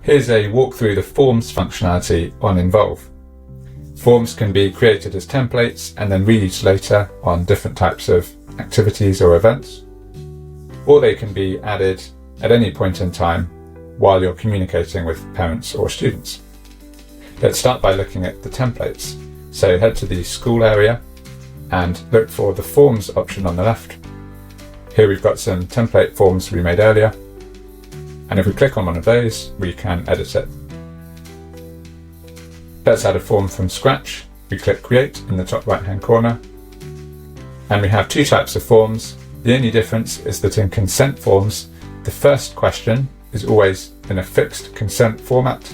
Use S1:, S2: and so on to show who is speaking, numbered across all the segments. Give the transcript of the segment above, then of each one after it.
S1: Here's a walk through the Forms functionality on Involve. Forms can be created as templates and then reused later on different types of activities or events, or they can be added at any point in time while you're communicating with parents or students. Let's start by looking at the templates. So head to the school area and look for the Forms option on the left. Here we've got some template forms we made earlier, and if we click on one of those, we can edit it. Let's add a form from scratch. We click Create in the top right-hand corner, and we have two types of forms. The only difference is that in consent forms, the first question is always in a fixed consent format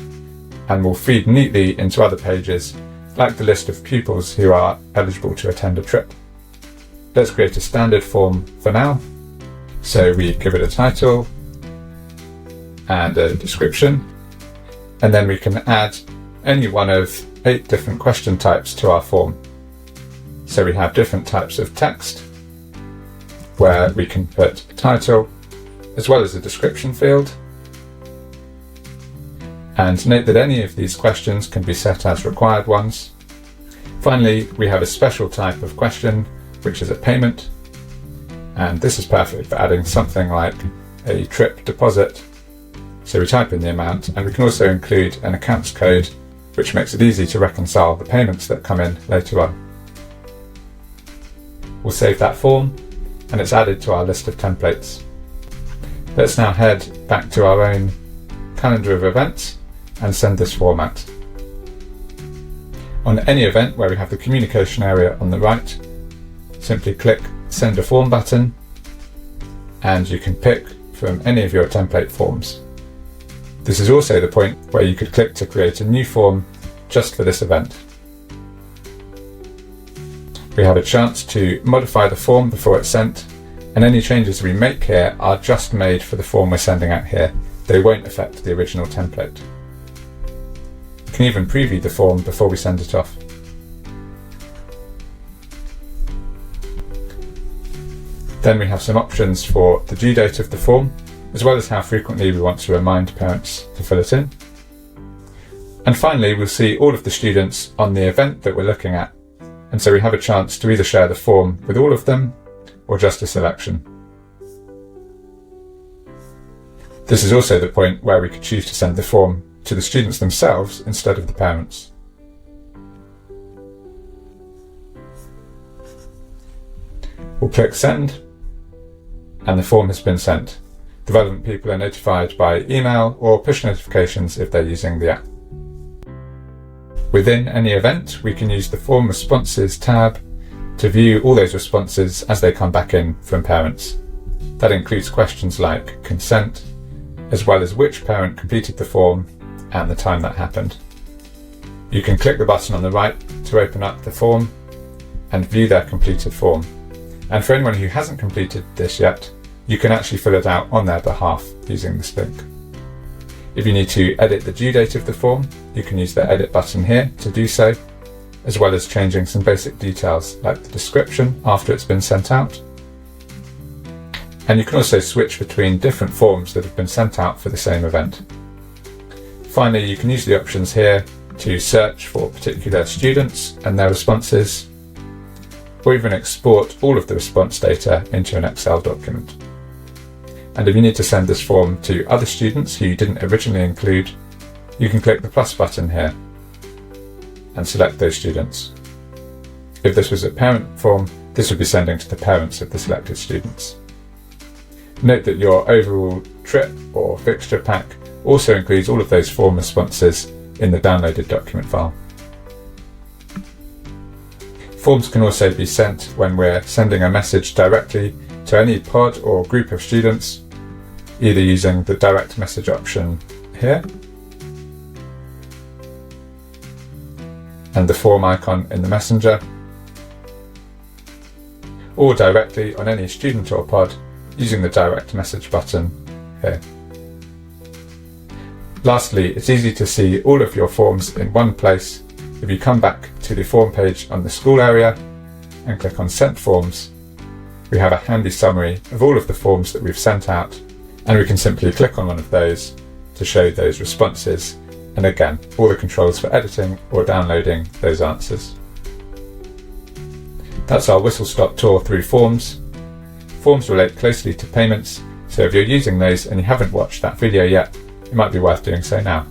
S1: and will feed neatly into other pages, like the list of pupils who are eligible to attend a trip. Let's create a standard form for now. So we give it a title and a description, and then we can add any one of 8 different question types to our form. So we have different types of text where we can put a title as well as a description field. And note that any of these questions can be set as required ones. Finally, we have a special type of question, which is a payment. And this is perfect for adding something like a trip deposit. So we type in the amount, and we can also include an accounts code, which makes it easy to reconcile the payments that come in later on. We'll save that form, and it's added to our list of templates. Let's now head back to our own calendar of events and send this form out. On any event where we have the communication area on the right, simply click Send a Form button, and you can pick from any of your template forms. This is also the point where you could click to create a new form just for this event. We have a chance to modify the form before it's sent, and any changes we make here are just made for the form we're sending out here. They won't affect the original template. We can even preview the form before we send it off. Then we have some options for the due date of the form, as well as how frequently we want to remind parents to fill it in. And finally, we'll see all of the students on the event that we're looking at, and so we have a chance to either share the form with all of them or just a selection. This is also the point where we could choose to send the form to the students themselves instead of the parents. We'll click Send, and the form has been sent. The relevant people are notified by email or push notifications if they're using the app. Within any event, we can use the Form Responses tab to view all those responses as they come back in from parents. That includes questions like consent, as well as which parent completed the form and the time that happened. You can click the button on the right to open up the form and view their completed form. And for anyone who hasn't completed this yet, you can actually fill it out on their behalf using this link. If you need to edit the due date of the form, you can use the edit button here to do so, as well as changing some basic details like the description after it's been sent out. And you can also switch between different forms that have been sent out for the same event. Finally, you can use the options here to search for particular students and their responses, or even export all of the response data into an Excel document. And if you need to send this form to other students who you didn't originally include, you can click the plus button here and select those students. If this was a parent form, this would be sending to the parents of the selected students. Note that your overall trip or fixture pack also includes all of those form responses in the downloaded document file. Forms can also be sent when we're sending a message directly to any pod or group of students, either using the direct message option here and the form icon in the messenger, or directly on any student or pod using the direct message button here. Lastly, it's easy to see all of your forms in one place. If you come back to the form page on the school area and click on Sent Forms, we have a handy summary of all of the forms that we've sent out, and we can simply click on one of those to show those responses, and again, all the controls for editing or downloading those answers. That's our whistle-stop tour through forms. Forms relate closely to payments, so if you're using those and you haven't watched that video yet, it might be worth doing so now.